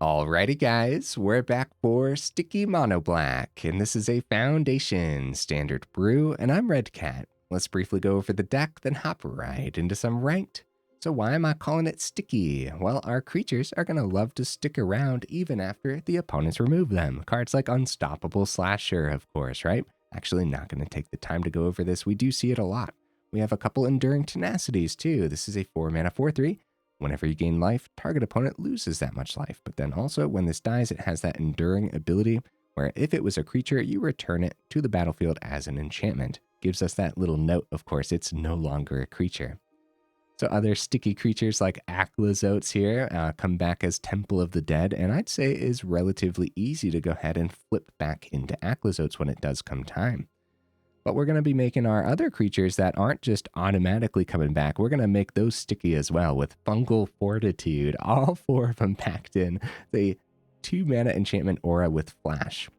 Alrighty guys, we're back for Sticky Mono Black, and this is a Foundation Standard Brew, and I'm Red Cat. Let's briefly go over the deck, then hop right into some ranked. So why am I calling it Sticky? Well, our creatures are going to love to stick around even after the opponents remove them. Cards like Unstoppable Slasher, of course, right? Actually not going to take the time to go over this. We do see it a lot. We have a couple Enduring Tenacities too. This is a 4-mana 4/3. Whenever you gain life, target opponent loses that much life. But then also, when this dies, it has that enduring ability where if it was a creature, you return it to the battlefield as an enchantment. Gives us that little note, of course, it's no longer a creature. So other sticky creatures like Aclazotz here come back as Temple of the Dead, and I'd say is relatively easy to go ahead and flip back into Aclazotz when it does come time. But we're going to be making our other creatures that aren't just automatically coming back. We're going to make those sticky as well with Fungal Fortitude. All 4 of them packed in. The 2-mana enchantment aura with Flash.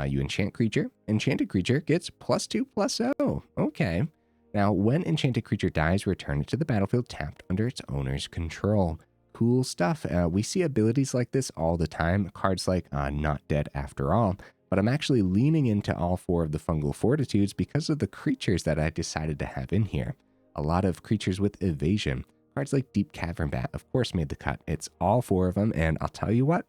You enchant creature. Enchanted creature gets +2/+0. Okay. Now, when enchanted creature dies, return it to the battlefield tapped under its owner's control. Cool stuff. We see abilities like this all the time. Cards like Not Dead After All. But I'm actually leaning into all 4 of the Fungal Fortitudes because of the creatures that I decided to have in here. A lot of creatures with evasion. Cards like Deep-Cavern Bat, of course, made the cut. It's all 4 of them, and I'll tell you what,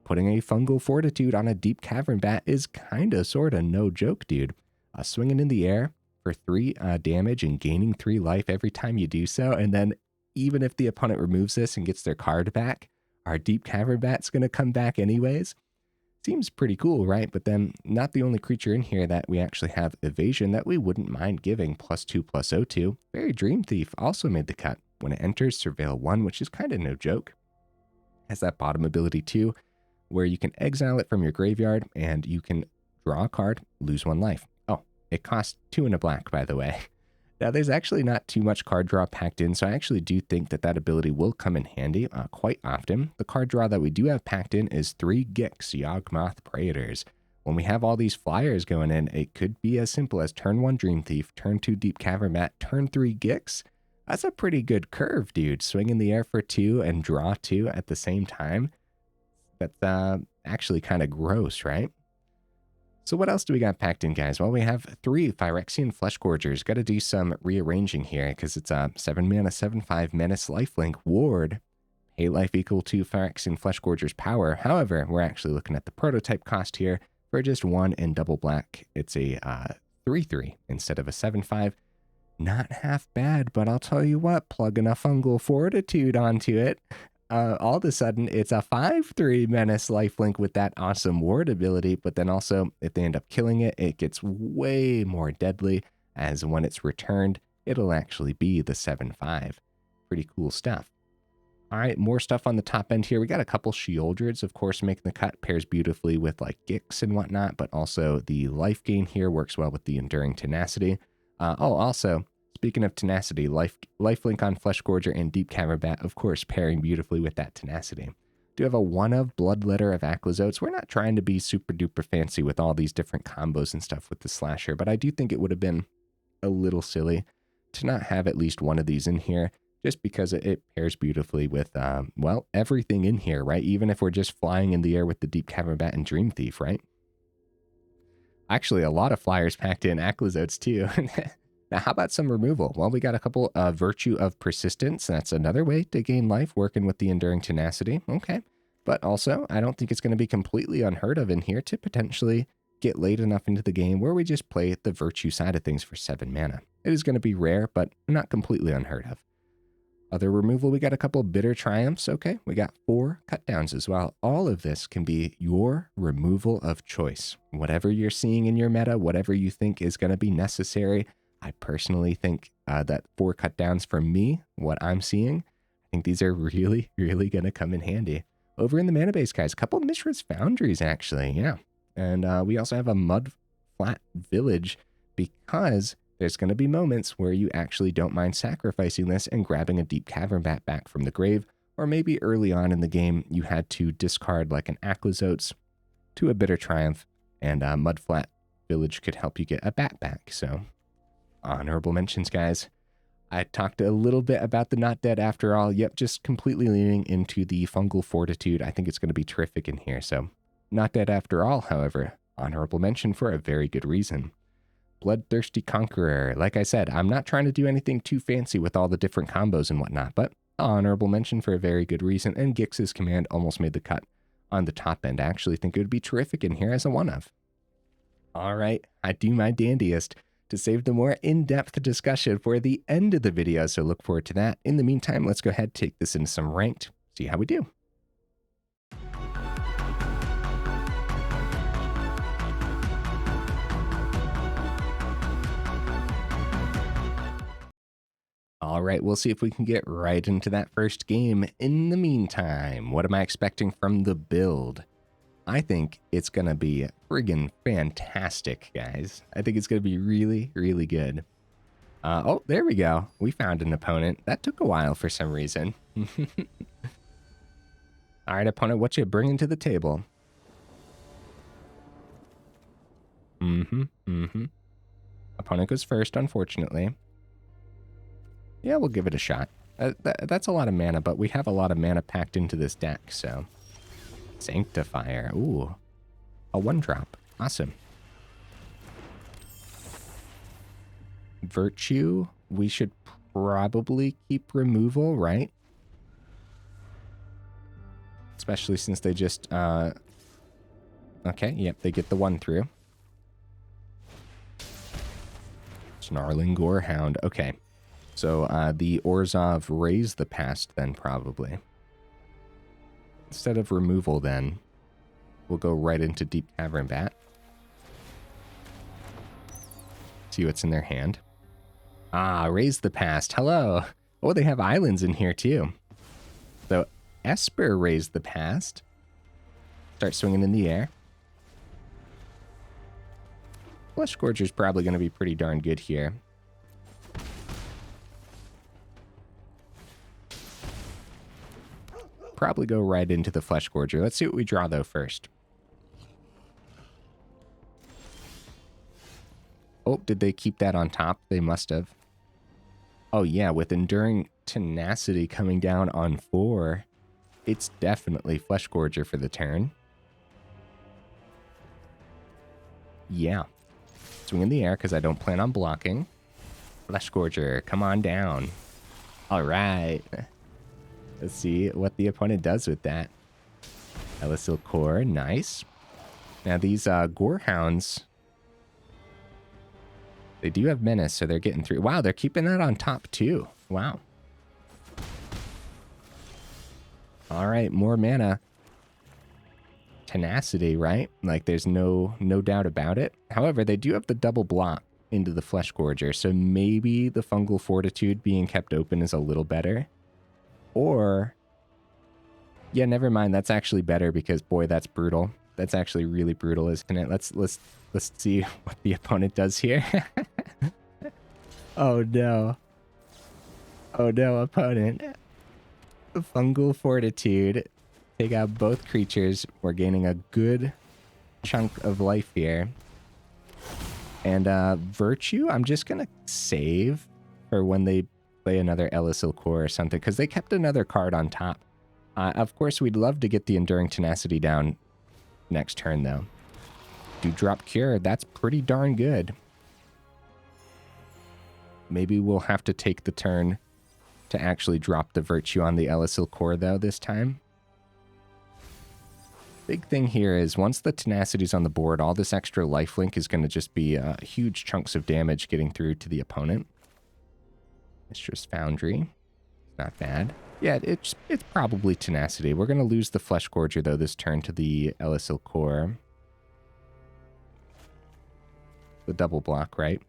putting a Fungal Fortitude on a Deep-Cavern Bat is kinda, sorta no joke, dude. Swinging in the air for 3 damage and gaining 3 life every time you do so, and then even if the opponent removes this and gets their card back, our Deep-Cavern Bat's gonna come back anyways. Seems pretty cool, right? But then not the only creature in here that we actually have evasion that we wouldn't mind giving +2/+0 to. Faerie Dreamthief also made the cut. When it enters, surveil 1, which is kind of no joke. Has that bottom ability too, where you can exile it from your graveyard and you can draw a card, lose 1 life. Oh, it costs 2 and a black, by the way. Now, there's actually not too much card draw packed in, so I actually do think that that ability will come in handy quite often. The card draw that we do have packed in is 3 Gix Yawgmoth Praetors. When we have all these flyers going in, it could be as simple as turn 1 Dreamthief, turn 2 Deep-Cavern Bat, turn 3 Gix. That's a pretty good curve, dude. Swing in the air for 2 and draw 2 at the same time. That's actually kind of gross, right? So what else do we got packed in, guys? Well, we have 3 Phyrexian Fleshgorgers. Got to do some rearranging here because it's a 7-mana, 7/5 Menace Lifelink Ward. Pay life equal to Phyrexian Fleshgorger's power. However, we're actually looking at the prototype cost here. For just 1 and double black, it's a 3/3 instead of a 7/5. Not half bad, but I'll tell you what, plugging a Fungal Fortitude onto it, all of a sudden it's a 5/3 Menace Lifelink with that awesome ward ability, but then also if they end up killing it, it gets way more deadly, as when it's returned, it'll actually be the 7/5. Pretty cool stuff. All right, more stuff on the top end here. We got a couple Sheoldreds, of course, making the cut. Pairs beautifully with like Gix and whatnot, but also the life gain here works well with the Enduring Tenacity. Also, speaking of Tenacity, lifelink on Fleshgorger and Deep-Cavern Bat, of course, pairing beautifully with that Tenacity. Do have a 1-of Bloodletter of Aclazotz. We're not trying to be super duper fancy with all these different combos and stuff with the Slasher, but I do think it would have been a little silly to not have at least one of these in here, just because it pairs beautifully with, well, everything in here, right? Even if we're just flying in the air with the Deep-Cavern Bat and Dreamthief, right? Actually, a lot of flyers packed in Aclazotz too. Now, how about some removal? Well, we got a couple Virtue of Persistence. That's another way to gain life, working with the Enduring Tenacity. Okay. But also, I don't think it's going to be completely unheard of in here to potentially get late enough into the game where we just play the Virtue side of things for 7 mana. It is going to be rare, but not completely unheard of. Other removal, we got a couple Bitter Triumphs. Okay, we got 4 cut downs as well. All of this can be your removal of choice. Whatever you're seeing in your meta, whatever you think is going to be necessary. I personally think that 4 cut downs from me, what I'm seeing, I think these are really, really going to come in handy. Over in the mana base, guys, a couple Mishra's Foundries, actually, yeah. And we also have a Mudflat Village because there's going to be moments where you actually don't mind sacrificing this and grabbing a Deep-Cavern Bat back from the grave, or maybe early on in the game you had to discard like an Aclazotz to a Bitter Triumph, and Mudflat Village could help you get a bat back, so honorable mentions, guys. I talked a little bit about the Not Dead After All. Yep, just completely leaning into the Fungal Fortitude. I think it's going to be terrific in here. So, Not Dead After All, however, honorable mention for a very good reason. Bloodthirsty Conqueror. Like I said, I'm not trying to do anything too fancy with all the different combos and whatnot, but honorable mention for a very good reason. And Gix's command almost made the cut on the top end. I actually think it would be terrific in here as a one-of. All right, I do my dandiest to save the more in-depth discussion for the end of the video, so look forward to that. In the meantime, let's go ahead and take this into some ranked, see how we do. All right, we'll see if we can get right into that first game. In the meantime, what am I expecting from the build? I think it's going to be friggin' fantastic, guys. I think it's going to be really, really good. Oh, there we go. We found an opponent. That took a while for some reason. All right, opponent, what you bringing to the table? Opponent goes first, unfortunately. Yeah, we'll give it a shot. That's a lot of mana, but we have a lot of mana packed into this deck, so... Sanctifier. Ooh. A 1-drop. Awesome. Virtue. We should probably keep removal, right? Especially since they just... Okay, yep, they get the 1 through. Snarling Gorehound. Okay. So the Orzhov raise the past then, probably. Instead of removal, then, we'll go right into Deep-Cavern Bat. See what's in their hand. Ah, raise the past. Hello. Oh, they have islands in here, too. So, Esper raised the past. Start swinging in the air. Fleshgorger's probably going to be pretty darn good here. Probably go right into the Fleshgorger. Let's see what we draw, though, first. Oh, did they keep that on top? They must have. Oh, yeah, with Enduring Tenacity coming down on 4, it's definitely Fleshgorger for the turn. Yeah. Swing in the air because I don't plan on blocking. Fleshgorger, come on down. All right. Let's see what the opponent does with that. Elesil Core, nice. Now these Gorehounds, they do have menace, so they're getting through. Wow, they're keeping that on top too. Wow. All right, more mana. Tenacity, right? Like there's no doubt about it. However, they do have the double block into the Fleshgorger, so maybe the Fungal Fortitude being kept open is a little better. Or, yeah, never mind. That's actually better because, boy, that's brutal. That's actually really brutal, isn't it? Let's see what the opponent does here. Oh no! Oh no, opponent! Fungal Fortitude. Take out both creatures. We're gaining a good chunk of life here. And Virtue, I'm just gonna save for when they play another Elesil Core or something, because they kept another card on top. Of course, we'd love to get the Enduring Tenacity down next turn, though. Do drop Cure, that's pretty darn good. Maybe we'll have to take the turn to actually drop the Virtue on the Elesil Core, though, this time. Big thing here is once the Tenacity's on the board, all this extra lifelink is going to just be huge chunks of damage getting through to the opponent. Mishra's Foundry. Not bad. Yeah, it's probably Tenacity. We're going to lose the Fleshgorger, though, this turn to the Elesil Core. The double block, right?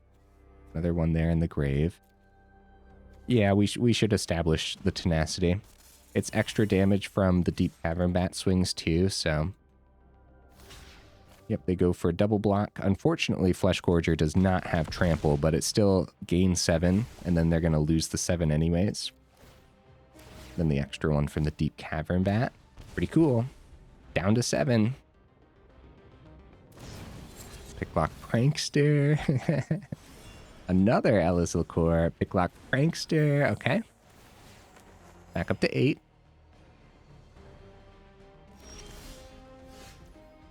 Another one there in the grave. Yeah, we should establish the Tenacity. It's extra damage from the Deep-Cavern Bat swings, too, so... Yep, they go for a double block. Unfortunately, Fleshgorger does not have trample, but it still gains 7, and then they're going to lose the 7 anyways. Then the extra one from the Deep-Cavern Bat. Pretty cool. Down to 7. Picklock Prankster. Another Elemental Core. Picklock Prankster. Okay. Back up to 8.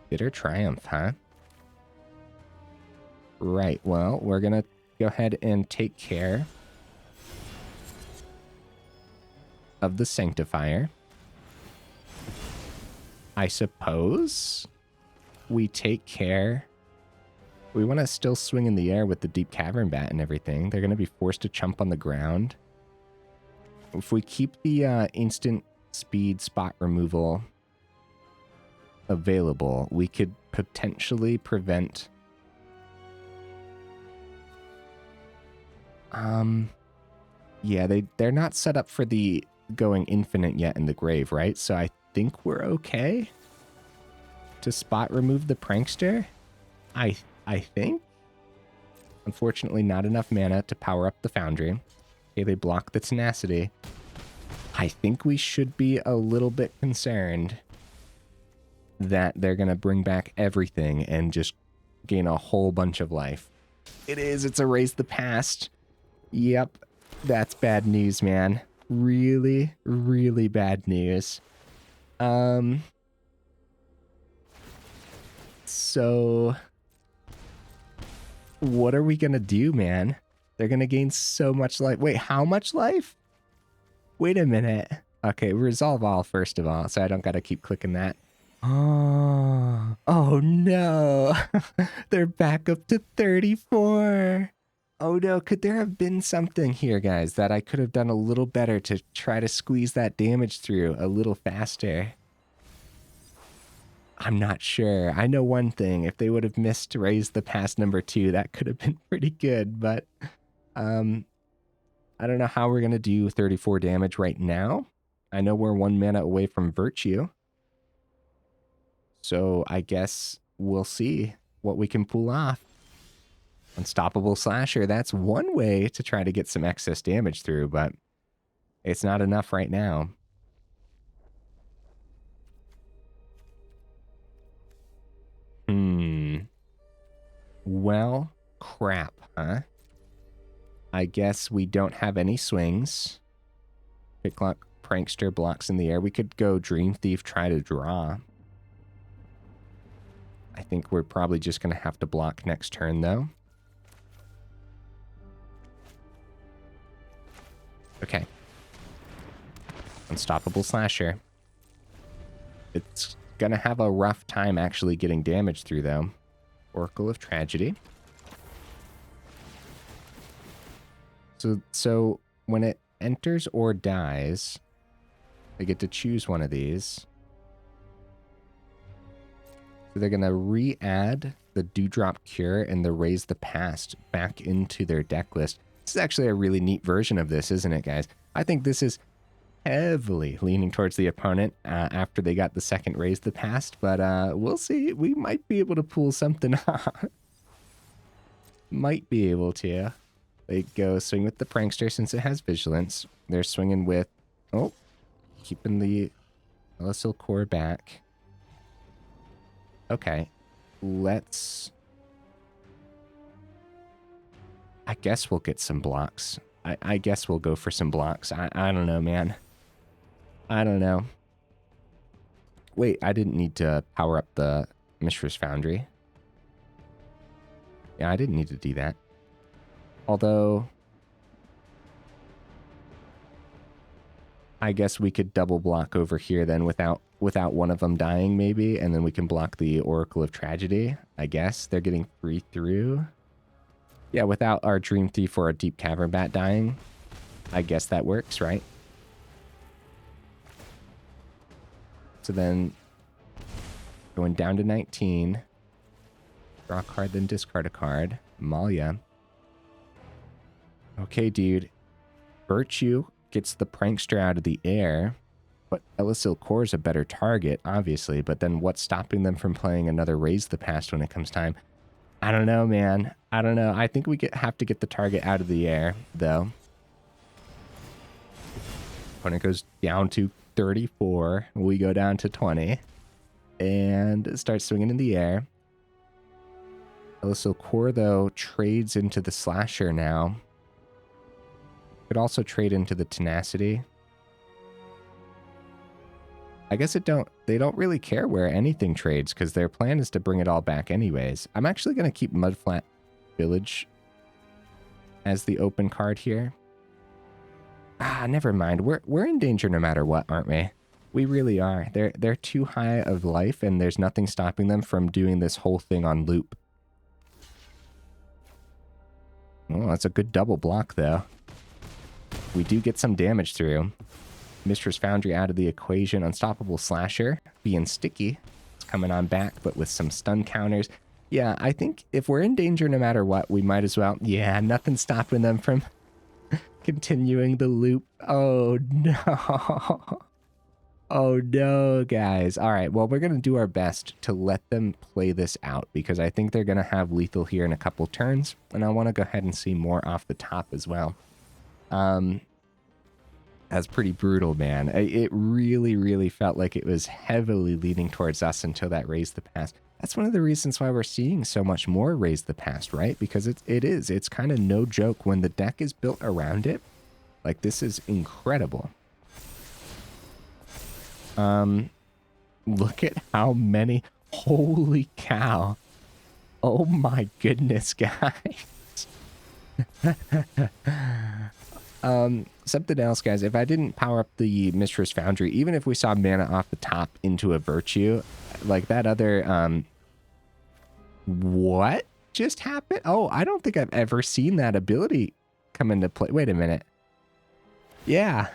Bitter Triumph, huh? Right, well, we're gonna go ahead and take care of the Sanctifier. I suppose we take care. We want to still swing in the air with the Deep-Cavern Bat and everything. They're going to be forced to chump on the ground. If we keep the instant speed spot removal available, we could potentially prevent... Yeah, they're not set up for the going infinite yet in the grave, right? So I think we're okay to spot remove the Prankster. I think. Unfortunately, not enough mana to power up the Foundry. Okay, they block the Tenacity. I think we should be a little bit concerned that they're going to bring back everything and just gain a whole bunch of life. It is. It's Erase the Past. Yep. That's bad news, man. Really, really bad news. So... what are we going to do, man? They're going to gain so much life. Wait, how much life? Wait a minute. Okay, resolve all first of all, so I don't got to keep clicking that. Oh no. They're back up to 34. Oh no, could there have been something here, guys, that I could have done a little better to try to squeeze that damage through a little faster? I'm not sure. I know one thing. If they would have missed to raise the past number 2, that could have been pretty good. But I don't know how we're going to do 34 damage right now. I know we're 1 mana away from Virtue. So I guess we'll see what we can pull off. Unstoppable Slasher, that's one way to try to get some excess damage through, but it's not enough right now. Well, crap, huh? I guess we don't have any swings. Picklock Prankster blocks in the air. We could go Dreamthief, try to draw. I think we're probably just going to have to block next turn, though. Okay. Unstoppable Slasher. It's going to have a rough time actually getting damage through, though. Oracle of Tragedy. So when it enters or dies, they get to choose one of these. So they're going to re-add the Dewdrop Cure and the Raise the Past back into their deck list. This is actually a really neat version of this, isn't it, guys? I think this is heavily leaning towards the opponent after they got the second Raise the Past, but we'll see. We might be able to pull something off. Might be able to. They go swing with the Prankster since it has Vigilance. They're swinging with... oh, keeping the Elemental Core back. Okay, let's... I guess we'll get some blocks. I guess we'll go for some blocks. I don't know, man. I don't know. Wait, I didn't need to power up the Mishra's Foundry. Yeah, I didn't need to do that. Although... I guess we could double block over here then without one of them dying maybe, and then we can block the Oracle of Tragedy, I guess. They're getting 3 through. Yeah, without our Dreamthief or a Deep-Cavern Bat dying, I guess that works, right? So then, going down to 19. Draw a card, then discard a card. Malia. Okay, dude. Virtue gets the Prankster out of the air, but Elemental Core is a better target, obviously, but then what's stopping them from playing another Raise the Past when it comes time? I don't know, man. I don't know. I think we have to get the target out of the air, though. Opponent goes down to 34. We go down to 20. And start swinging in the air. Elemental Core, though, trades into the Slasher now. Could also trade into the Tenacity. I guess they don't really care where anything trades because their plan is to bring it all back anyways. I'm actually going to keep Mudflat Village as the open card here. Ah, never mind. We're in danger no matter what, aren't we? We really are. They're too high of life, and there's nothing stopping them from doing this whole thing on loop. Oh, that's a good double block, though. We do get some damage through. Mishra's Foundry out of the equation. Unstoppable Slasher being sticky. It's coming on back, but with some stun counters. Yeah, I think if we're in danger no matter what, we might as well. Yeah, nothing stopping them from continuing the loop. Oh, no. Oh, no, guys. All right, well, we're going to do our best to let them play this out because I think they're going to have lethal here in a couple turns, and I want to go ahead and see more off the top as well. That's pretty brutal, man. It really, really felt like it was heavily leaning towards us until that Raise the Past. That's one of the reasons why we're seeing so much more Raise the Past, right? Because it's kind of no joke when the deck is built around it. Like, this is incredible. Look at how many. Holy cow. Oh my goodness, guys. Something else, guys. If I didn't power up the Mishra's Foundry, even if we saw mana off the top into a Virtue, like that other, what just happened? Oh, I don't think I've ever seen that ability come into play. Wait a minute. Yeah.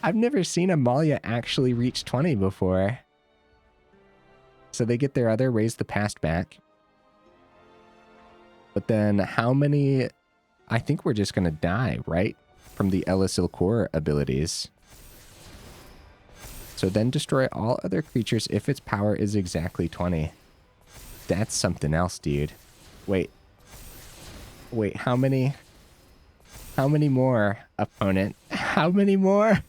I've never seen Amalia actually reach 20 before. So they get their other Raise the Past back. But then how many... I think we're just going to die, right? From the Elemental Core abilities. So then destroy all other creatures if its power is exactly 20. That's something else, dude. Wait. Wait, how many... How many more, opponent? How many more?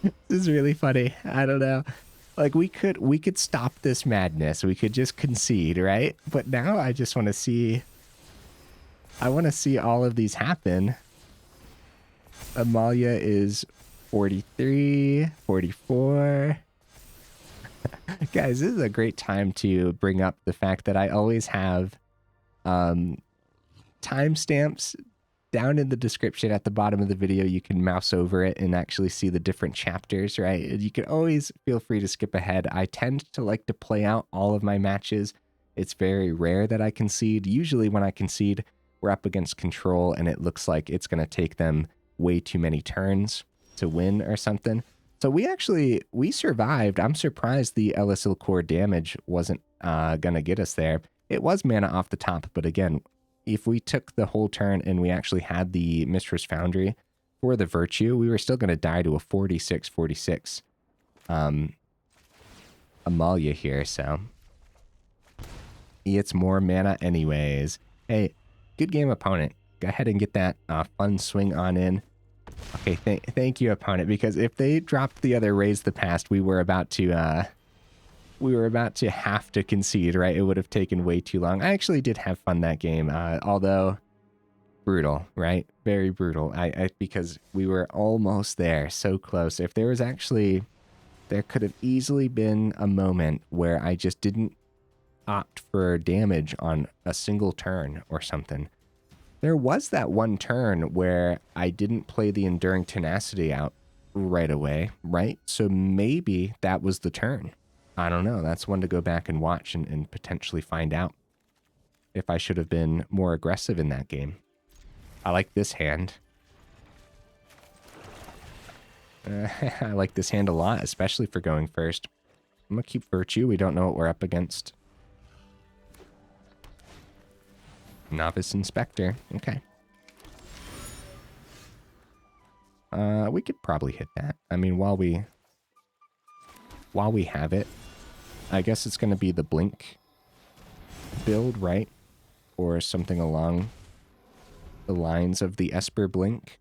This is really funny. I don't know. Like, we could stop this madness. We could just concede, right? But now I just want to see... I want to see all of these happen. Amalia is 43, 44. Guys, this is a great time to bring up the fact that I always have timestamps down in the description at the bottom of the video. You can mouse over it and actually see the different chapters, right? You can always feel free to skip ahead. I tend to like to play out all of my matches. It's very rare that I concede. Usually when I concede, we're up against control and it looks like it's going to take them way too many turns to win or something. So we survived. I'm surprised the Elemental Core damage wasn't going to get us there. It was mana off the top, but again, if we took the whole turn and we actually had the Mishra's Foundry for the Virtue, we were still going to die to a 46-46 Amalia here, so it's more mana anyways. Hey, good game, opponent. Go ahead and get that fun swing on in. Okay, thank you, opponent, because if they dropped the other Raise the Past, we were about to have to concede, right? It would have taken way too long. I actually did have fun that game, although brutal, right? Very brutal. Because we were almost there, so close. If there was actually, there could have easily been a moment where I just didn't opt for damage on a single turn or something. There was that one turn where I didn't play the Enduring Tenacity out right away, right? So maybe that was the turn. I don't know. That's one to go back and watch and potentially find out if I should have been more aggressive in that game. I like this hand. I like this hand a lot, especially for going first. I'm going to keep Virtue. We don't know what we're up against. Novice Inspector. Okay. We could probably hit that. I mean, while we have it, I guess it's going to be the Blink build, right? Or something along the lines of the Esper Blink.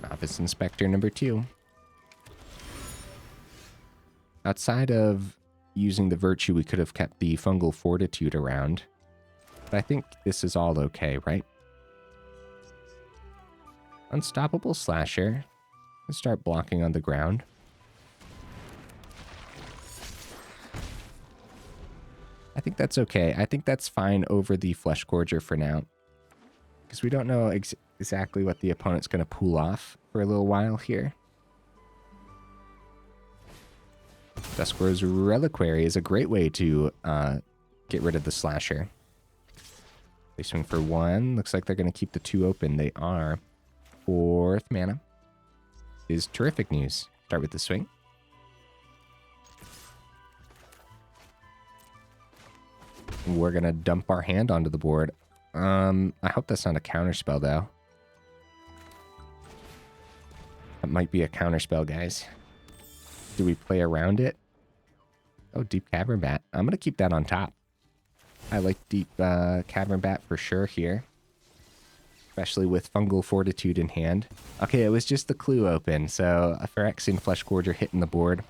Novice Inspector number 2. Outside of using the Virtue, we could have kept the Fungal Fortitude around. But I think this is all okay, right? Unstoppable Slasher. Let's start blocking on the ground. I think that's okay. I think that's fine over the Fleshgorger for now. Because we don't know exactly what the opponent's going to pull off for a little while here. Duskrose Reliquary is a great way to get rid of the Slasher. They swing for 1. Looks like they're going to keep the 2 open. They are. 4th mana is terrific news. Start with the swing. We're going to dump our hand onto the board. I hope that's not a counterspell, though. That might be a counterspell, guys. Do we play around it? Oh, Deep-Cavern Bat. I'm going to keep that on top. I like Deep-Cavern Bat for sure here. Especially with Fungal Fortitude in hand. Okay, it was just the clue open, so a Phyrexian Fleshgorger hitting the board.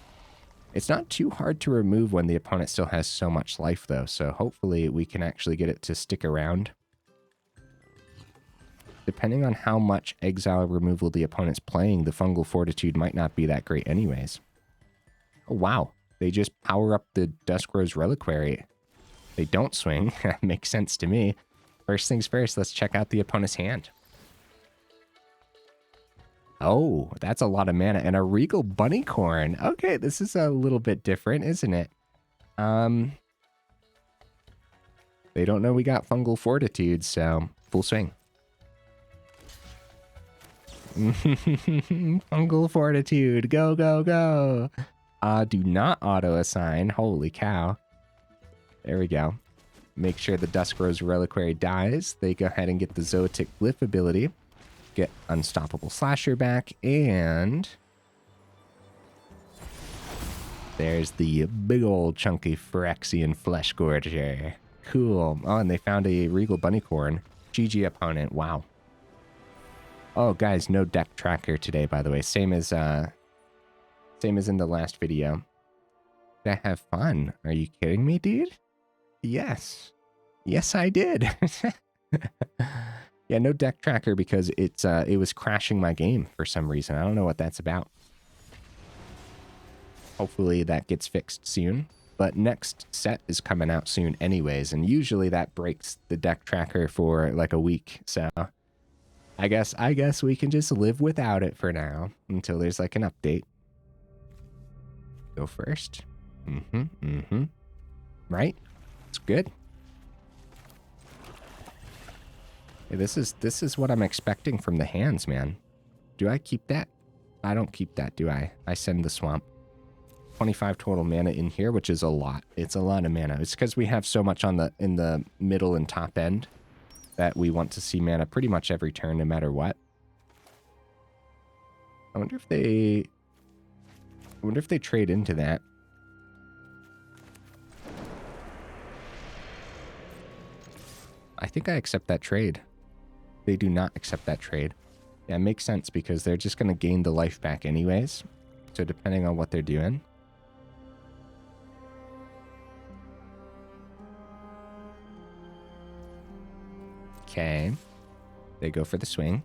It's not too hard to remove when the opponent still has so much life, though, so hopefully we can actually get it to stick around. Depending on how much exile removal the opponent's playing, the Fungal Fortitude might not be that great anyways. Oh, wow. They just power up the Duskrose Reliquary. They don't swing. That makes sense to me. First things first, let's check out the opponent's hand. Oh, that's a lot of mana. And a Regal Bunnycorn. Okay, this is a little bit different, isn't it? They don't know we got Fungal Fortitude, so full swing. Fungal Fortitude. Go, go, go. Do not auto-assign. Holy cow. There we go. Make sure the Duskrose Reliquary dies. They go ahead and get the Zoetic Glyph ability. Get Unstoppable Slasher back. And there's the big old chunky Phyrexian Fleshgorger. Cool. Oh, and they found a Regal Bunnycorn. GG opponent. Wow. Oh, guys, no deck tracker today, by the way. Same as in the last video. Did I have fun? Are you kidding me, dude? Yes. Yes, I did. Yeah, no deck tracker because it was crashing my game for some reason. I don't know what that's about. Hopefully that gets fixed soon. But next set is coming out soon anyways, and usually that breaks the deck tracker for like a week. So I guess we can just live without it for now until there's like an update. Go first. Right? It's good. Hey, this is what I'm expecting from the hands, man. Do I keep that? I don't keep that, do I? I send the swamp. 25 total mana in here, which is a lot. It's a lot of mana. It's because we have so much in the middle and top end that we want to see mana pretty much every turn, no matter what. I wonder if they trade into that. I think I accept that trade. They do not accept that trade. Yeah, it makes sense because they're just going to gain the life back anyways. So depending on what they're doing. Okay. They go for the swing.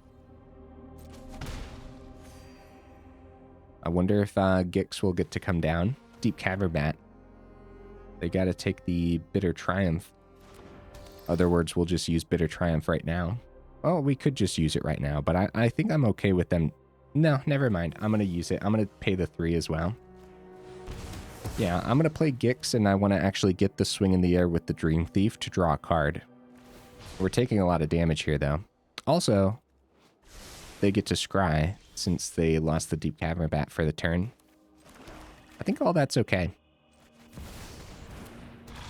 I wonder if Gix will get to come down. Deep-Cavern Bat. They got to take the Bitter Triumph. Other words, we'll just use Bitter Triumph right now. Oh, we could just use it right now, but I think I'm okay with them. No, never mind. I'm going to use it. I'm going to pay the 3 as well. Yeah, I'm going to play Gix, and I want to actually get the swing in the air with the Dreamthief to draw a card. We're taking a lot of damage here, though. Also, they get to scry since they lost the Deep-Cavern Bat for the turn. I think all that's okay.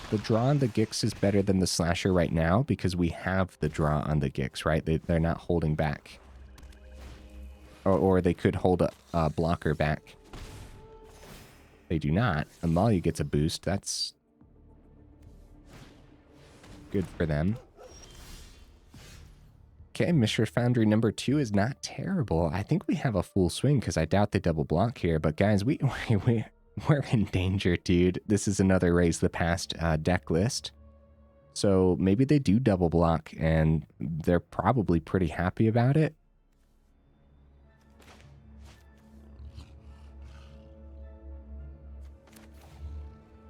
The draw on the Gix is better than the Slasher right now because we have the draw on the Gix, right? They're not holding back. Or they could hold a blocker back. They do not. Amalia gets a boost. That's good for them. Okay, Mishra Foundry number 2 is not terrible. I think we have a full swing because I doubt they double block here. But guys, We're in danger, dude. This is another Raise the Past deck list. So maybe they do double block, and they're probably pretty happy about it.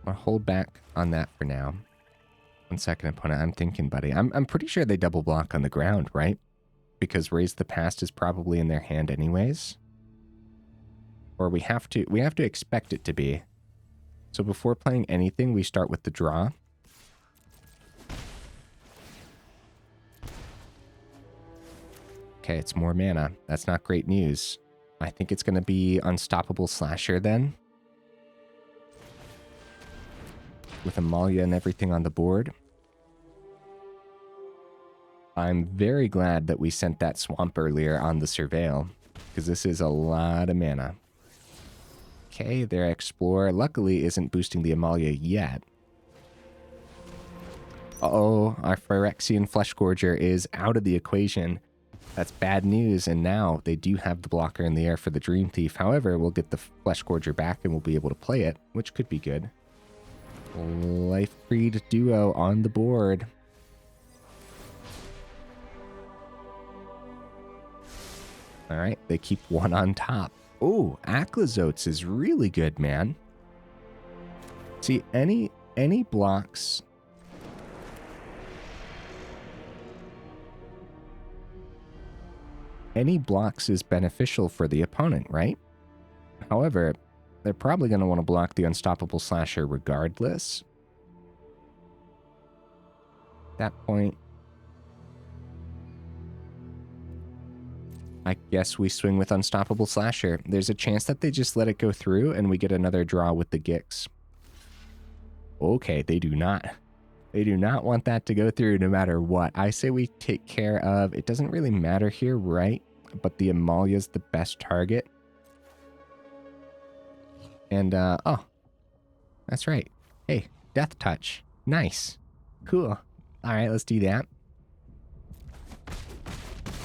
I'll hold back on that for now. 1 second, opponent. I'm thinking, buddy. I'm pretty sure they double block on the ground, right? Because Raise the Past is probably in their hand anyways. Or we have to expect it to be. So before playing anything, we start with the draw. Okay, it's more mana. That's not great news. I think it's going to be Unstoppable Slasher then. With Amalia and everything on the board. I'm very glad that we sent that Swamp earlier on the Surveil, because this is a lot of mana. Okay, their Explorer luckily isn't boosting the Amalia yet. Uh-oh, our Phyrexian Fleshgorger is out of the equation. That's bad news, and now they do have the blocker in the air for the Dreamthief. However, we'll get the Fleshgorger back and we'll be able to play it, which could be good. Life Creed duo on the board. All right, they keep one on top. Oh, Aclazotz is really good, man. See, any blocks... Any blocks is beneficial for the opponent, right? However, they're probably going to want to block the Unstoppable Slasher regardless. At that point, I guess we swing with Unstoppable Slasher. There's a chance that they just let it go through and we get another draw with the Gix. Okay, they do not. They do not want that to go through no matter what. I say we take care of... It doesn't really matter here, right? But the Amalia's the best target. And, oh. That's right. Hey, Death Touch. Nice. Cool. Alright, let's do that.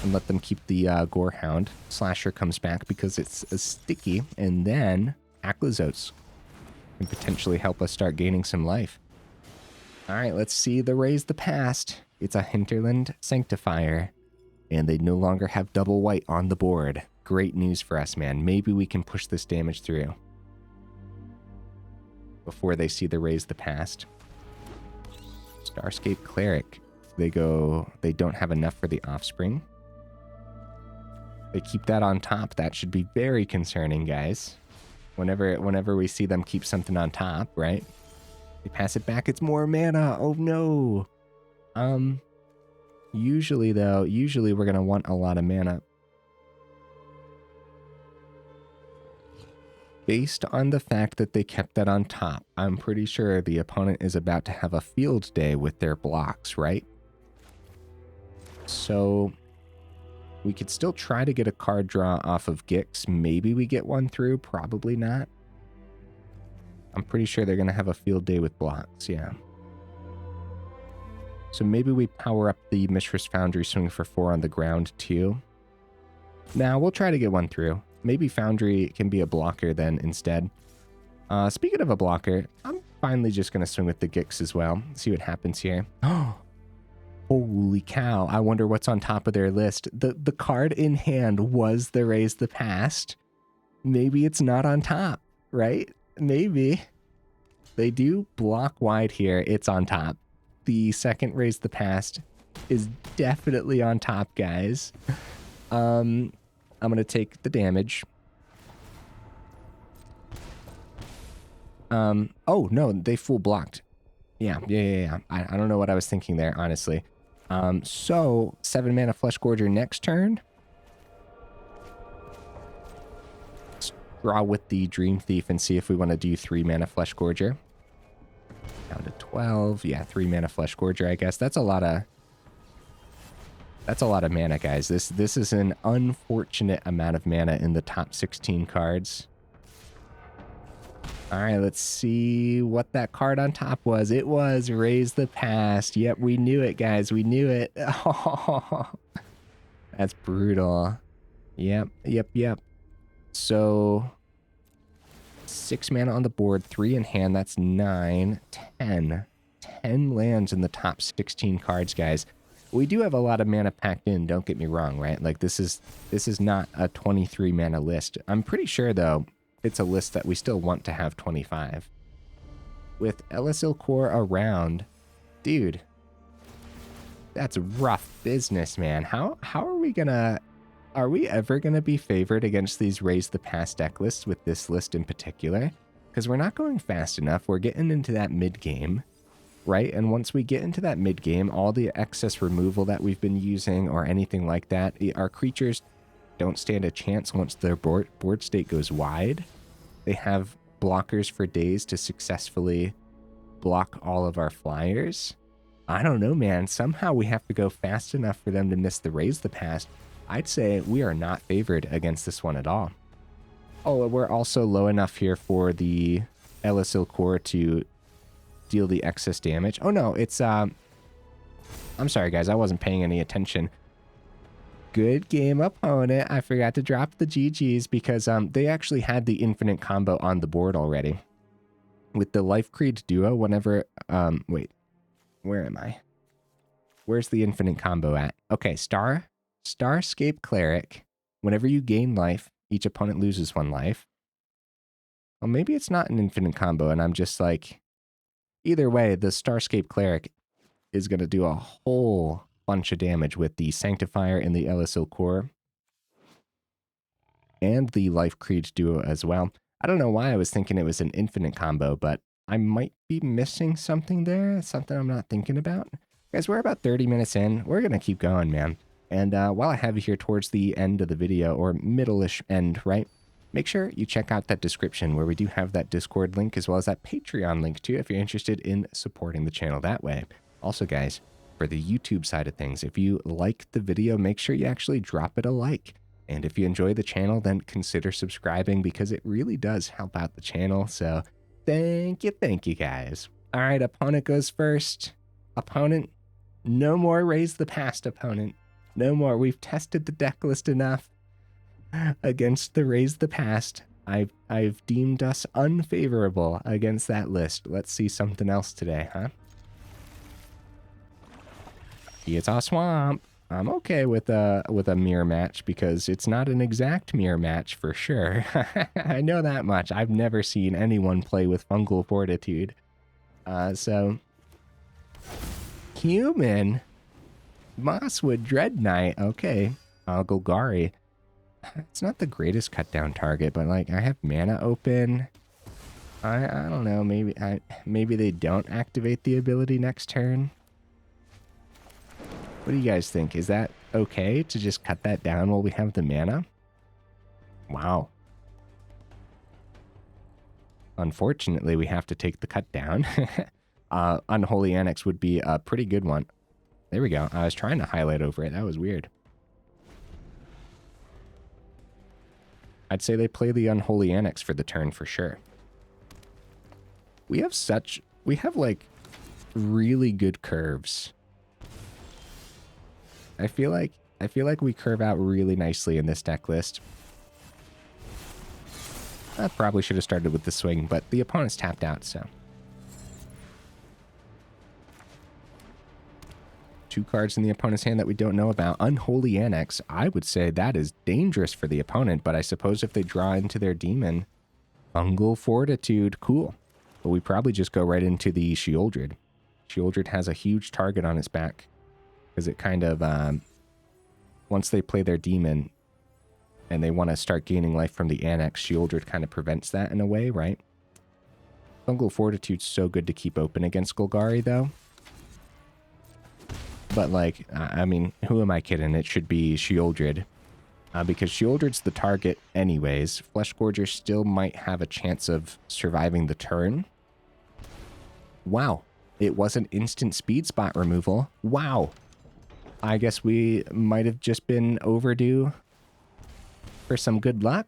And let them keep the Gorehound. Slasher comes back because it's a sticky. And then Aclazotz can potentially help us start gaining some life. Alright, let's see the Raise the Past. It's a Hinterland Sanctifier. And they no longer have double white on the board. Great news for us, man. Maybe we can push this damage through before they see the Raise the Past. Starscape Cleric. They don't have enough for the Offspring. They keep that on top. That should be very concerning, guys. Whenever we see them keep something on top, right? They pass it back, it's more mana. Oh no. Usually we're gonna want a lot of mana. Based on the fact that they kept that on top, I'm pretty sure the opponent is about to have a field day with their blocks, right? So we could still try to get a card draw off of Gix. Maybe we get one through, probably not. I'm pretty sure they're going to have a field day with blocks, yeah. So maybe we power up the Mishra's Foundry, swing for 4 on the ground too. Now we'll try to get one through. Maybe Foundry can be a blocker then instead. Speaking of a blocker, I'm finally just going to swing with the Gix as well. See what happens here. Oh, holy cow. I wonder what's on top of their list. The card in hand was the Raise the Past. Maybe it's not on top, right? Maybe. They do block wide here. It's on top. The second Raise the Past is definitely on top, guys. I'm going to take the damage. Oh, no, they full blocked. Yeah. I don't know what I was thinking there, honestly. So, 7 mana Fleshgorger next turn. Let's draw with the Dreamthief and see if we want to do 3 mana Fleshgorger. Down to 12. Yeah, 3 mana Fleshgorger, I guess. That's a lot of mana, guys. This is an unfortunate amount of mana in the top 16 cards. All right, let's see what that card on top was. It was Raise the Past. Yep, we knew it, guys. We knew it. Oh, that's brutal. Yep. So 6 mana on the board, 3 in hand. That's 9, 10. 10 lands in the top 16 cards, guys. We do have a lot of mana packed in, don't get me wrong, right? Like, this is not a 23 mana list. I'm pretty sure, though, it's a list that we still want to have 25. With Elesil Core around, dude, that's rough business, man. How are we gonna... Are we ever gonna be favored against these Raise the Past deck lists with this list in particular? Because we're not going fast enough. We're getting into that mid-game, right? And once we get into that mid-game, all the excess removal that we've been using or anything like that, our creatures don't stand a chance once their board state goes wide. They have blockers for days to successfully block all of our flyers. I don't know, man. Somehow we have to go fast enough for them to miss the Raise the Past. I'd say we are not favored against this one at all. Oh, we're also low enough here for the Elesil Core to deal the excess damage. Oh no, it's I'm sorry guys, I wasn't paying any attention. Good game, opponent. I forgot to drop the GGs because they actually had the infinite combo on the board already. With the Life Creed duo, whenever wait, where am I? Where's the infinite combo at? Okay, Starscape Cleric. Whenever you gain life, each opponent loses 1 life. Well, maybe it's not an infinite combo and I'm just like, either way, the Starscape Cleric is going to do a whole bunch of damage with the Sanctifier and the Elesil Core. And the Life Creed duo as well. I don't know why I was thinking it was an infinite combo, but I might be missing something there. Something I'm not thinking about. Guys, we're about 30 minutes in. We're going to keep going, man. And while I have you here towards the end of the video, or middle-ish end, right? Make sure you check out that description where we do have that Discord link as well as that Patreon link too if you're interested in supporting the channel that way. Also, guys, for the YouTube side of things, if you like the video, make sure you actually drop it a like. And if you enjoy the channel, then consider subscribing because it really does help out the channel. So thank you guys. All right, opponent goes first. Opponent, no more Raise the Past, opponent. No more. We've tested the deck list enough against the Raise the Past. I've deemed us unfavorable against that list. Let's see something else today, huh? It's a swamp. I'm okay with a mirror match because it's not an exact mirror match for sure. I know that much. I've never seen anyone play with Fungal Fortitude. So human Mosswood Dread Knight. Okay. Golgari. It's not the greatest cut down target, but like I have mana open. I don't know. Maybe they don't activate the ability next turn. What do you guys think? Is that okay to just cut that down while we have the mana? Wow. Unfortunately, we have to take the cut down. Unholy Annex would be a pretty good one. There we go. I was trying to highlight over it. That was weird. I'd say they play the Unholy Annex for the turn for sure. We have like really good curves. I feel like we curve out really nicely in this deck list. I probably should have started with the swing, but the opponent's tapped out, so. 2 cards in the opponent's hand that we don't know about. Unholy Annex, I would say that is dangerous for the opponent, but I suppose if they draw into their demon, Fungal Fortitude, cool. But we probably just go right into the Sheoldred. Sheoldred has a huge target on its back, because it kind of, once they play their demon, and they want to start gaining life from the Annex, Sheoldred kind of prevents that in a way, right? Fungal Fortitude's so good to keep open against Golgari, though. But, like, I mean, who am I kidding? It should be Sheoldred. Because Sheoldred's the target anyways. Fleshgorger still might have a chance of surviving the turn. Wow. It wasn't instant speed spot removal. Wow. I guess we might have just been overdue for some good luck.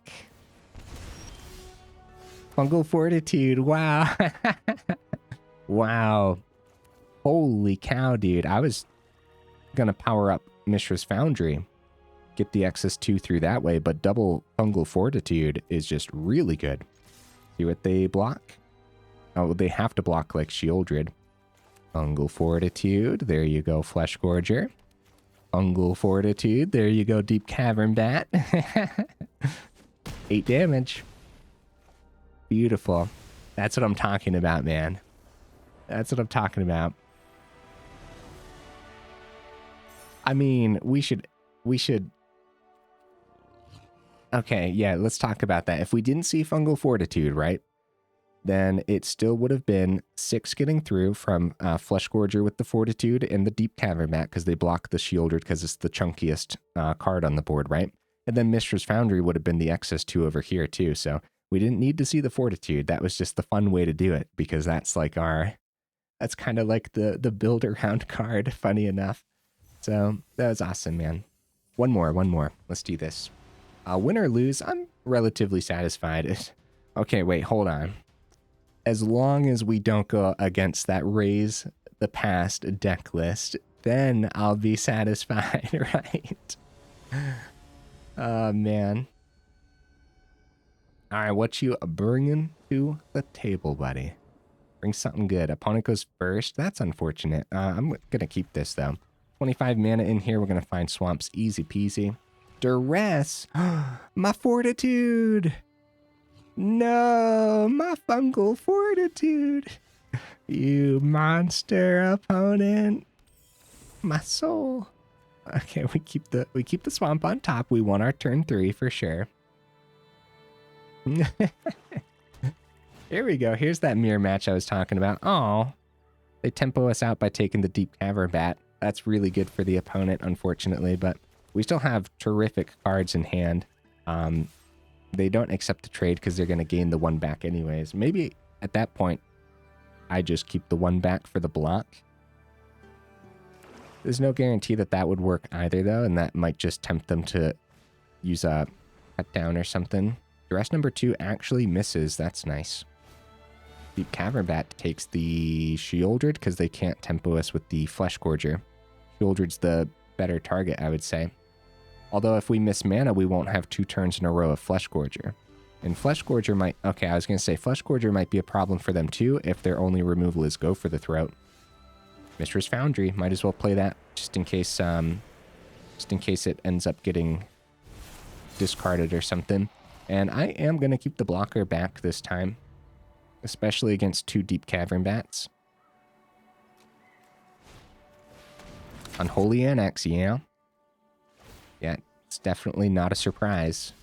Fungal Fortitude. Wow. Wow. Holy cow, dude. I was gonna power up Mishra's Foundry, get the excess 2 through that way, but double Fungal Fortitude is just really good. See what they block? Oh, they have to block like Sheoldred. Fungal Fortitude. There you go, Fleshgorger. Fungal Fortitude. There you go, Deep-Cavern Bat. 8 damage. Beautiful. That's what I'm talking about, man. That's what I'm talking about. I mean, we should... Okay, yeah, let's talk about that. If we didn't see Fungal Fortitude, right? Then it still would have been 6 getting through from Fleshgorger with the Fortitude and the Deep-Cavern Bat because they block the Sheoldred because it's the chunkiest card on the board, right? And then Mishra's Foundry would have been the excess 2 over here too. So we didn't need to see the Fortitude. That was just the fun way to do it because that's like that's kind of like the build around card, funny enough. So that was awesome, man. One more. Let's do this. Win or lose, I'm relatively satisfied. Okay, wait, hold on. As long as we don't go against that raise the past deck list, then I'll be satisfied, right? Oh, man. All right, what you bringing to the table, buddy? Bring something good. Opponent goes first. That's unfortunate. I'm going to keep this, though. 25 mana in here. We're going to find swamps. Easy peasy. Duress. My Fortitude. No, my Fungal Fortitude. You monster opponent. My soul. Okay, we keep the swamp on top. We won our turn 3 for sure. Here we go. Here's that mirror match I was talking about. Oh, they tempo us out by taking the Deep-Cavern Bat. That's really good for the opponent, unfortunately, but we still have terrific cards in hand. They don't accept the trade because they're going to gain the 1 back anyways. Maybe at that point, I just keep the 1 back for the block. There's no guarantee that that would work either, though, and that might just tempt them to use a cut down or something. Duress number 2 actually misses. That's nice. Deep-Cavern Bat takes the Sheoldred because they can't tempo us with the Fleshgorger. Sheoldred's the better target, I would say. Although if we miss mana, we won't have 2 turns in a row of Fleshgorger. And Fleshgorger might... Okay, I was going to say Fleshgorger might be a problem for them too if their only removal is Go for the Throat. Mishra's Foundry. Might as well play that just in case it ends up getting discarded or something. And I am going to keep the blocker back this time, especially against 2 Deep-Cavern Bats. Unholy Annex, yeah. Yeah, it's definitely not a surprise.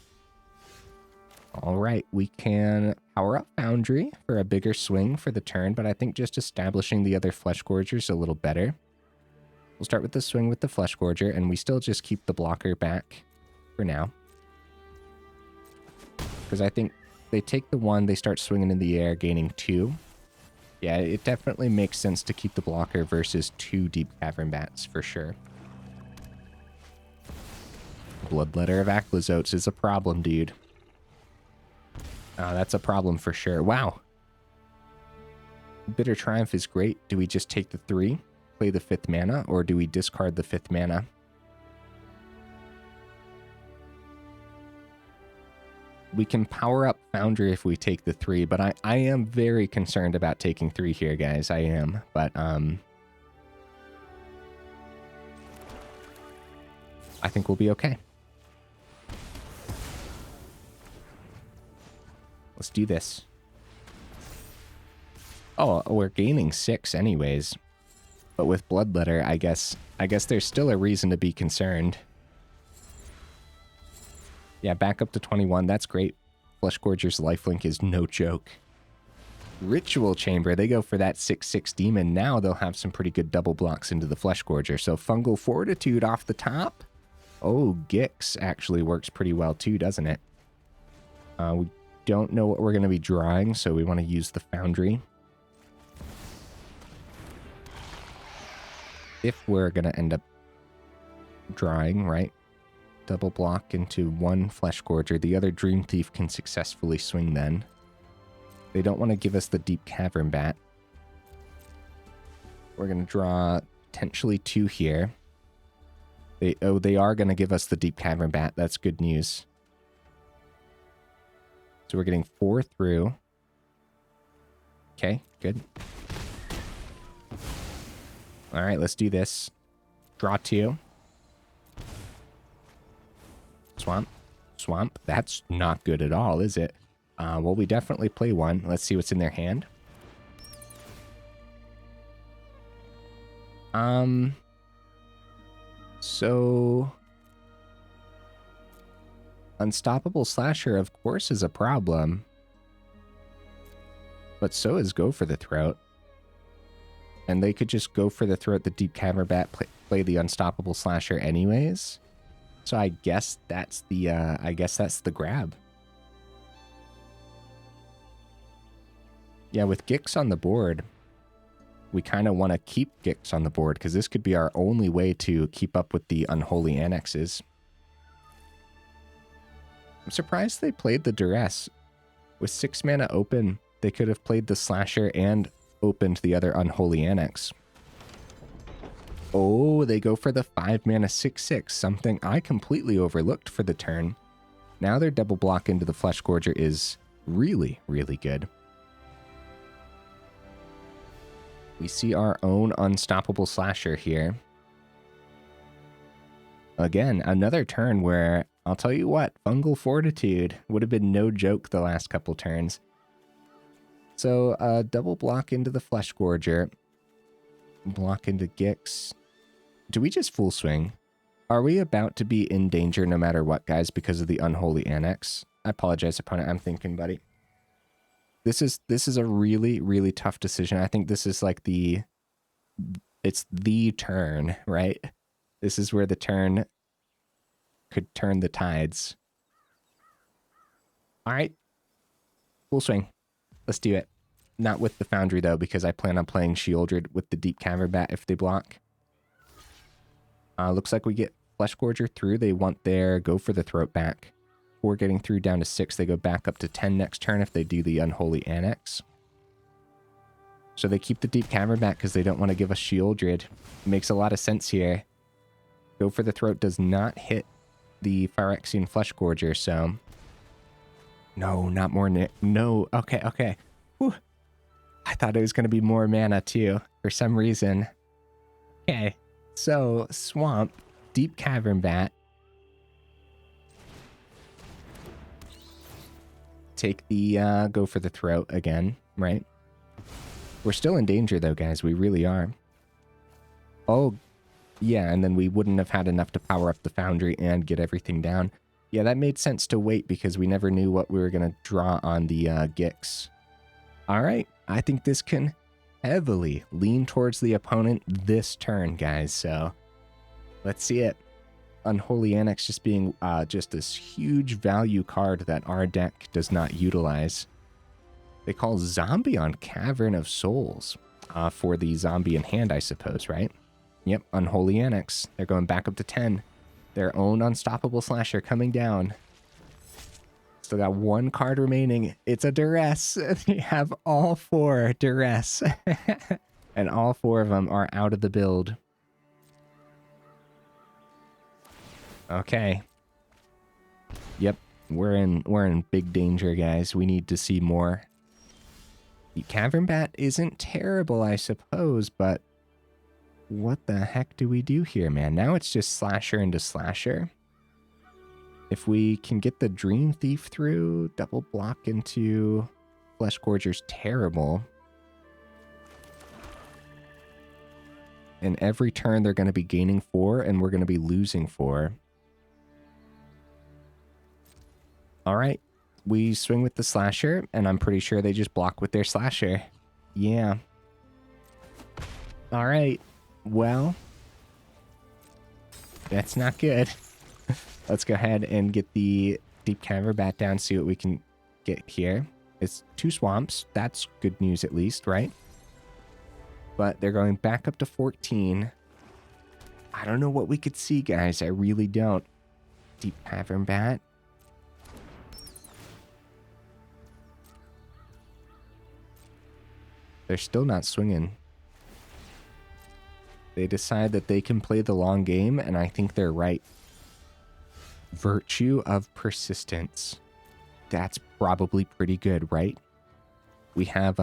All right, we can power up Foundry for a bigger swing for the turn, but I think just establishing the other Fleshgorger is a little better. We'll start with the swing with the Fleshgorger, and we still just keep the blocker back for now. Because I think they take the 1, they start swinging in the air, gaining 2. Yeah, it definitely makes sense to keep the blocker versus 2 Deep-Cavern Bats for sure. Bloodletter of Aclazotz is a problem, dude. That's a problem for sure. Wow. Bitter Triumph is great. Do we just take the 3, play the 5th mana, or do we discard the 5th mana? We can power up Foundry if we take the 3, but I am very concerned about taking 3 here, guys. I am, but I think we'll be okay. Let's do this. Oh, we're gaining 6 anyways. But with Bloodletter, I guess there's still a reason to be concerned. Yeah, back up to 21. That's great. Fleshgorger's lifelink is no joke. Ritual Chamber, they go for that 6/6 demon. Now they'll have some pretty good double blocks into the Fleshgorger. So Fungal Fortitude off the top. Oh, Gix actually works pretty well too, doesn't it? We don't know what we're going to be drawing, so we want to use the Foundry. If we're going to end up drawing, right? Double block into 1 Fleshgorger. The other Dreamthief can successfully swing then. They don't want to give us the Deep-Cavern Bat. We're going to draw potentially 2 here. They are going to give us the Deep-Cavern Bat. That's good news. So we're getting 4 through. Okay, good. All right, let's do this. Draw 2. Swamp. Swamp. That's not good at all, is it? Well, we definitely play 1. Let's see what's in their hand. So... Unstoppable Slasher, of course, is a problem. But so is Go for the Throat. And they could just go for the throat, the Deep-Cavern Bat, play the Unstoppable Slasher anyways. So I guess that's the grab. Yeah, with Gix on the board, we kind of want to keep Gix on the board because this could be our only way to keep up with the Unholy Annexes. I'm surprised they played the Duress. With 6 mana open, they could have played the Slasher and opened the other Unholy Annex. Oh, they go for the 5 mana 6/6, something I completely overlooked for the turn. Now their double block into the Fleshgorger is really, really good. We see our own Unstoppable Slasher here. Again, another turn where, I'll tell you what, Fungal Fortitude would have been no joke the last couple turns. So, double block into the Fleshgorger. Block into Gix. Do we just full swing? Are we about to be in danger no matter what, guys, because of the Unholy Annex? I apologize, opponent. I'm thinking, buddy. This is a really, really tough decision. I think this is like it's the turn, right? This is where the turn could turn the tides. All right. Full swing. Let's do it. Not with the Foundry, though, because I plan on playing Sheoldred with the Deep-Cavern Bat if they block. Looks like we get Fleshgorger through. They want their Go for the Throat back. 4 getting through down to 6. They go back up to 10 next turn if they do the Unholy Annex. So they keep the Deep-Cavern Bat because they don't want to give us Sheoldred. Makes a lot of sense here. Go for the Throat does not hit the Phyrexian Fleshgorger, so... No, not more... No, okay, okay. Whew. I thought it was going to be more mana, too, for some reason. Okay, so Swamp, Deep-Cavern Bat. Take the Go for the Throat again, right? We're still in danger, though, guys. We really are. Oh, yeah, and then we wouldn't have had enough to power up the Foundry and get everything down. Yeah, that made sense to wait because we never knew what we were going to draw on the Gix. All right, I think this can heavily lean towards the opponent this turn, guys. So let's see it. Unholy Annex just being just this huge value card that our deck does not utilize. They call Zombie on Cavern of Souls for the zombie in hand, I suppose, right? Yep, Unholy Annex. They're going back up to 10. Their own Unstoppable Slasher coming down. Still got 1 card remaining. It's a Duress. They have all 4 Duress. And all 4 of them are out of the build. Okay. Yep, we're in big danger, guys. We need to see more. The Cavern Bat isn't terrible, I suppose, but what the heck do we do here, man? Now it's just Slasher into Slasher. If we can get the Dreamthief through, double block into Fleshgorger's terrible. And every turn they're going to be gaining 4, and we're going to be losing 4. All right, we swing with the Slasher, and I'm pretty sure they just block with their Slasher. Yeah. All right, well, that's not good. Let's go ahead and get the Deep-Cavern Bat down, see what we can get here. It's 2 swamps. That's good news at least, right? But they're going back up to 14. I don't know what we could see, guys. I really don't. Deep-Cavern Bat. They're still not swinging. They decide that they can play the long game, and I think they're right. Virtue of Persistence. That's probably pretty good, right? We have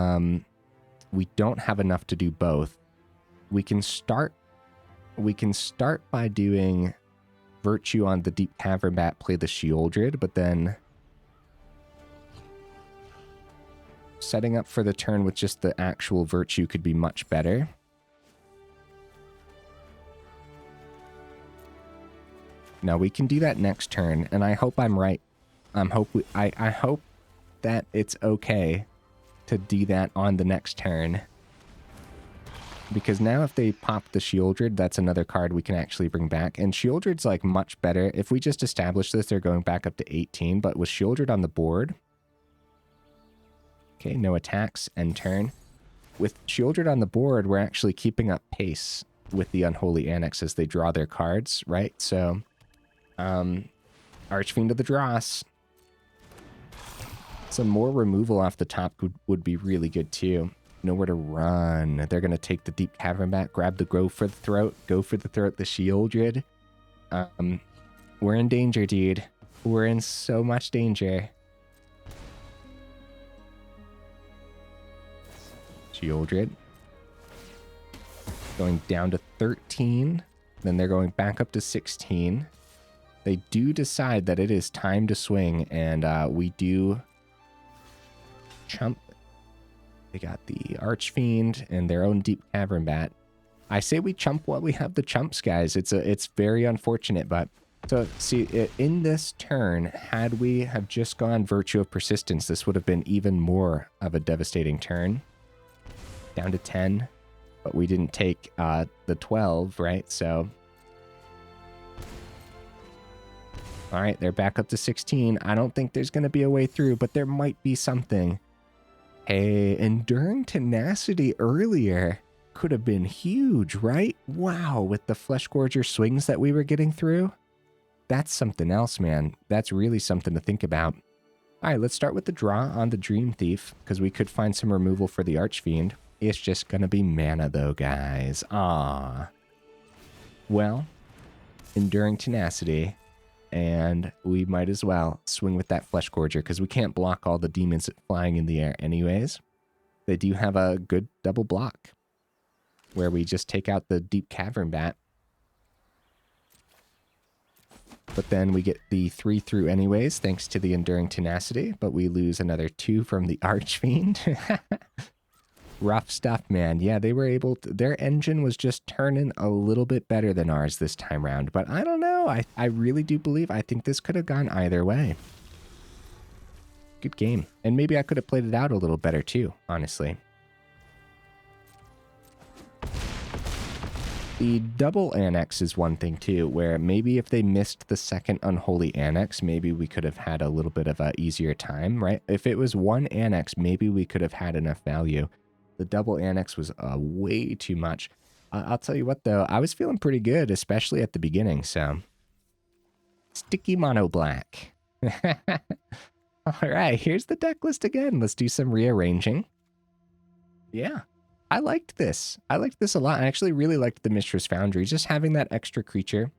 we don't have enough to do both. We can start by doing Virtue on the Deep-Cavern Bat, play the Sheoldred, but then setting up for the turn with just the actual Virtue could be much better. Now we can do that next turn, and I hope I'm right. I hope that it's okay to do that on the next turn. Because now if they pop the Sheoldred, that's another card we can actually bring back. And Sheoldred's like much better. If we just establish this, they're going back up to 18. But with Sheoldred on the board... Okay, no attacks, end turn. With Sheoldred on the board, we're actually keeping up pace with the Unholy Annex as they draw their cards, right? So, Archfiend of the Dross. Some more removal off the top would be really good too. Nowhere to run. They're going to take the Deep-Cavern Bat, grab the go for the throat, the Sheoldred. We're in danger, dude. We're in so much danger. Sheoldred. Going down to 13. Then they're going back up to 16. They do decide that it is time to swing, and we do chump. They got the Archfiend and their own Deep-Cavern Bat. I say we chump while we have the chumps, guys. It's very unfortunate, but... So, see, in this turn, had we have just gone Virtue of Persistence, this would have been even more of a devastating turn. Down to 10, but we didn't take the 12, right? So... Alright, they're back up to 16. I don't think there's going to be a way through, but there might be something. Hey, Enduring Tenacity earlier could have been huge, right? Wow, with the Fleshgorger swings that we were getting through. That's something else, man. That's really something to think about. All right, let's start with the draw on the Dreamthief, because we could find some removal for the Archfiend. It's just going to be mana, though, guys. Ah. Well, Enduring Tenacity, and we might as well swing with that Fleshgorger, because we can't block all the demons flying in the air anyways. They do have a good double block, where we just take out the Deep-Cavern Bat. But then we get the 3 through anyways, thanks to the Enduring Tenacity, but we lose another 2 from the Archfiend. Rough stuff, man. Yeah, they were able to, their engine was just turning a little bit better than ours this time around, but I don't know. I really do believe, I think this could have gone either way. Good game. And maybe I could have played it out a little better too, honestly. The double annex is one thing too, where maybe if they missed the second Unholy Annex, maybe we could have had a little bit of a easier time, right? If it was one annex, maybe we could have had enough value. The double annex was way too much. I'll tell you what though, I was feeling pretty good, especially at the beginning, so. Sticky mono black. All right, here's the deck list again. Let's do some rearranging. Yeah. I liked this. I liked this a lot. I actually really liked the Mishra's Foundry. Just having that extra creature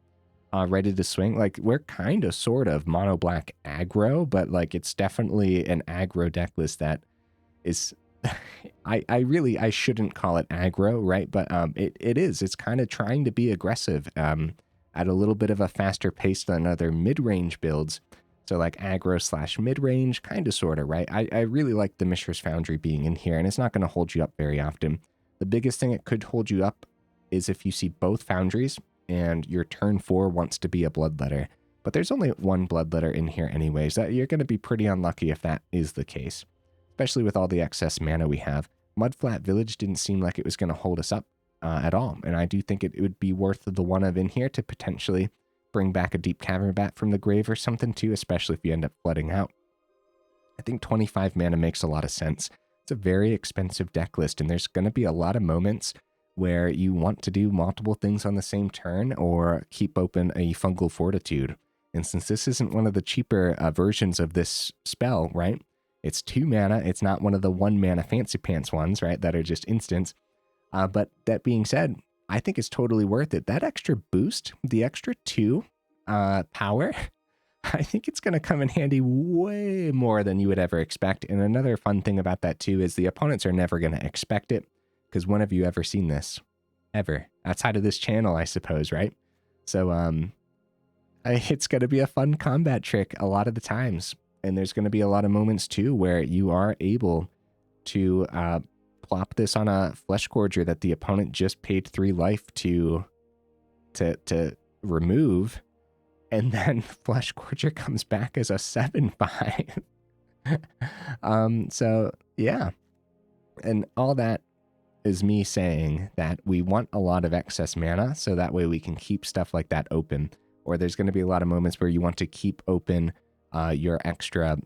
ready to swing. Like, we're kind of sort of mono black aggro, but like it's definitely an aggro deck list that is... I shouldn't call it aggro, right? But it is. It's kind of trying to be aggressive at a little bit of a faster pace than other mid-range builds. So like aggro / mid-range, kind of sort of, right? I really like the Mishra's Foundry being in here, and it's not going to hold you up very often. The biggest thing it could hold you up is if you see both Foundries and your turn 4 wants to be a Bloodletter. But there's only one Bloodletter in here anyways. You're going to be pretty unlucky if that is the case, especially with all the excess mana we have. Mudflat Village didn't seem like it was going to hold us up at all, and I do think it would be worth the one of in here to potentially bring back a Deep-Cavern Bat from the grave or something too, especially if you end up flooding out. I think 25 mana makes a lot of sense. It's a very expensive deck list, and there's going to be a lot of moments where you want to do multiple things on the same turn or keep open a Fungal Fortitude. And since this isn't one of the cheaper versions of this spell, right? It's 2 mana. It's not one of the 1 mana fancy pants ones, right? That are just instants. But that being said, I think it's totally worth it. That extra boost, the extra 2 power, I think it's going to come in handy way more than you would ever expect. And another fun thing about that too is the opponents are never going to expect it, because when have you ever seen this? Ever. Outside of this channel, I suppose, right? So it's going to be a fun combat trick a lot of the times. And there's going to be a lot of moments too where you are able to plop this on a Fleshgorger that the opponent just paid 3 life to remove, and then Fleshgorger comes back as a 7/5. So yeah, and all that is me saying that we want a lot of excess mana, so that way we can keep stuff like that open. Or there's going to be a lot of moments where you want to keep open your extra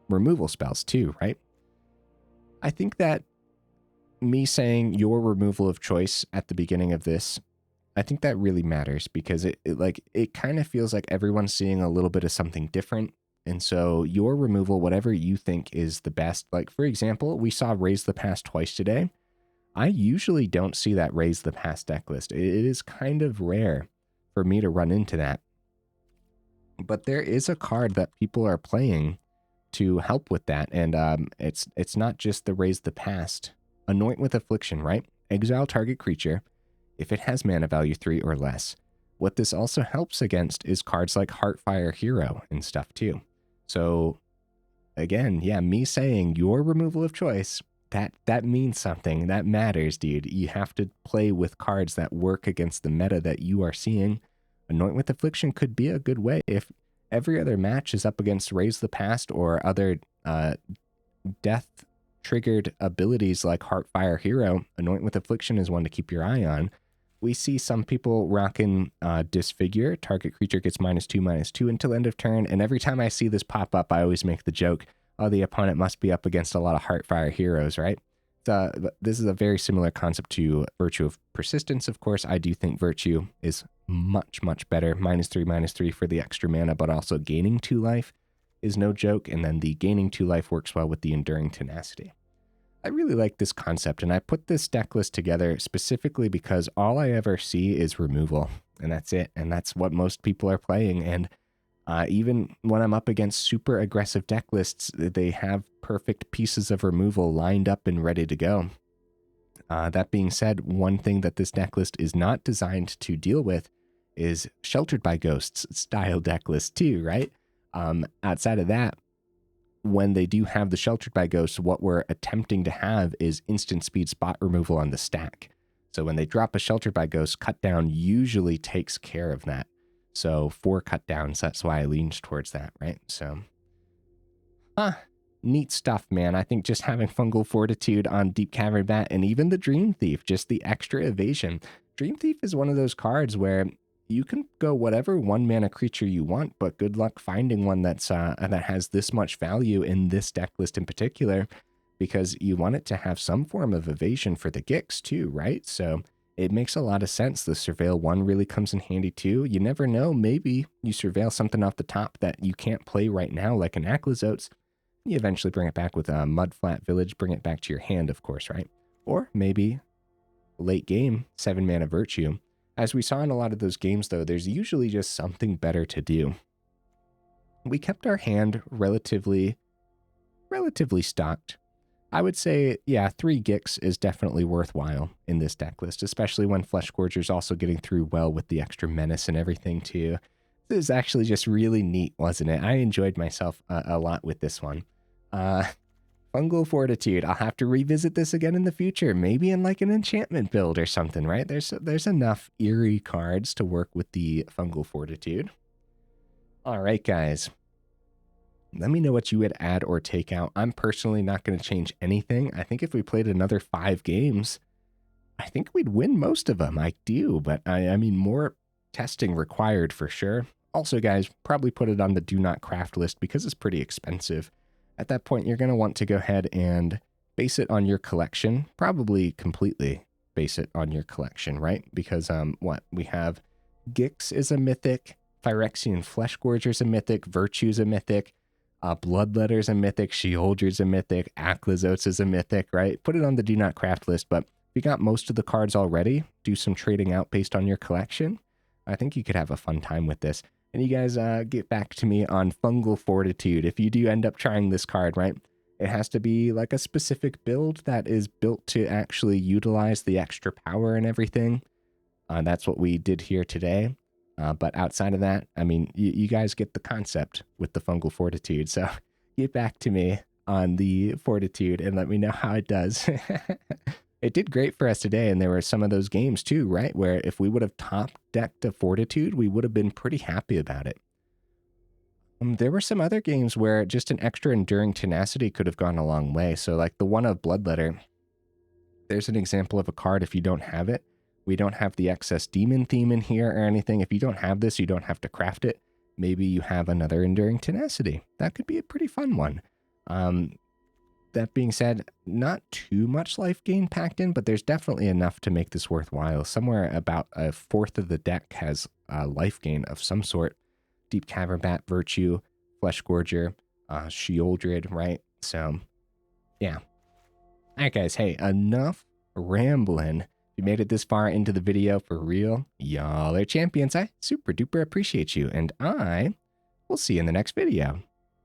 removal spells too, right? I think that me saying your removal of choice at the beginning of this, I think that really matters, because it kind of feels like everyone's seeing a little bit of something different. And so your removal, whatever you think is the best, like for example, we saw Raise the Past twice today. I usually don't see that Raise the Past deck list. It is kind of rare for me to run into that. But there is a card that people are playing to help with that. And it's not just the Raise the Past. Anoint with Affliction, right? Exile target creature if it has mana value 3 or less. What this also helps against is cards like Heartfire Hero and stuff too. So again, yeah, me saying your removal of choice, that means something. That matters, dude. You have to play with cards that work against the meta that you are seeing. Anoint with Affliction could be a good way. If every other match is up against Raise the Past or other death-triggered abilities like Heartfire Hero, Anoint with Affliction is one to keep your eye on. We see some people rocking Disfigure. Target creature gets -2/-2 until end of turn. And every time I see this pop up, I always make the joke, oh, the opponent must be up against a lot of Heartfire Heroes, right? This is a very similar concept to Virtue of Persistence, of course. I do think Virtue is much, much better. -3/-3 for the extra mana, but also gaining 2 life is no joke. And then the gaining 2 life works well with the Enduring Tenacity. I really like this concept, and I put this deck list together specifically because all I ever see is removal, and that's it. And that's what most people are playing. And even when I'm up against super aggressive deck lists, they have perfect pieces of removal lined up and ready to go. That being said, one thing that this deck list is not designed to deal with is Sheltered by Ghosts style deck list too, right? Outside of that, when they do have the Sheltered by Ghosts, what we're attempting to have is instant speed spot removal on the stack. So when they drop a Sheltered by Ghosts, cut down usually takes care of that. So 4 cut downs, that's why I leaned towards that, right? So, neat stuff, man. I think just having Fungal Fortitude on Deep-Cavern Bat and even the Dreamthief, just the extra evasion. Dreamthief is one of those cards where you can go whatever 1-mana creature you want, but good luck finding one that's that has this much value in this deck list in particular, because you want it to have some form of evasion for the Gix too, right? So it makes a lot of sense. The Surveil 1 really comes in handy too. You never know, maybe you surveil something off the top that you can't play right now, like an Aclazotz. You eventually bring it back with a Mudflat Village, bring it back to your hand, of course, right? Or maybe late game, 7-mana Virtue. As we saw in a lot of those games, though, there's usually just something better to do. We kept our hand relatively stocked. I would say, yeah, 3 Gix is definitely worthwhile in this deck list, especially when Fleshgorger's also getting through well with the extra menace and everything, too. This is actually just really neat, wasn't it? I enjoyed myself a lot with this one. Fungal Fortitude. I'll have to revisit this again in the future, maybe in like an enchantment build or something, right? There's enough eerie cards to work with the Fungal Fortitude. All right, guys. Let me know what you would add or take out. I'm personally not going to change anything. I think if we played another 5 games, I think we'd win most of them. I do, but I mean, more testing required for sure. Also, guys, probably put it on the do not craft list because it's pretty expensive. At that point, you're going to want to go ahead and base it on your collection, probably completely base it on your collection, right? Because what we have, Gix is a mythic, Phyrexian Fleshgorger is a mythic, Virtue is a mythic, Bloodletter is a mythic, Sheoldred is a mythic, Aclazotz is a mythic, right? Put it on the do not craft list, but if you got most of the cards already, do some trading out based on your collection. I think you could have a fun time with this. and you guys get back to me on Fungal Fortitude. If you do end up trying this card, right, it has to be like a specific build that is built to actually utilize the extra power and everything. That's what we did here today. But outside of that, I mean, you guys get the concept with the Fungal Fortitude. So get back to me on the Fortitude and let me know how it does. It did great for us today, and there were some of those games too, right, where if we would have top decked a Fortitude, we would have been pretty happy about it. There were some other games where just an extra Enduring Tenacity could have gone a long way. So like the one of Bloodletter, there's an example of a card if you don't have it. We don't have the excess demon theme in here or anything. If you don't have this, you don't have to craft it. Maybe you have another Enduring Tenacity. That could be a pretty fun one. That being said, not too much life gain packed in, but there's definitely enough to make this worthwhile. Somewhere about a fourth of the deck has life gain of some sort. Deep-Cavern Bat, Virtue, Fleshgorger, Sheoldred, right? So, yeah. All right, guys. Hey, enough rambling. If you made it this far into the video for real, y'all are champions. I super duper appreciate you, and I will see you in the next video.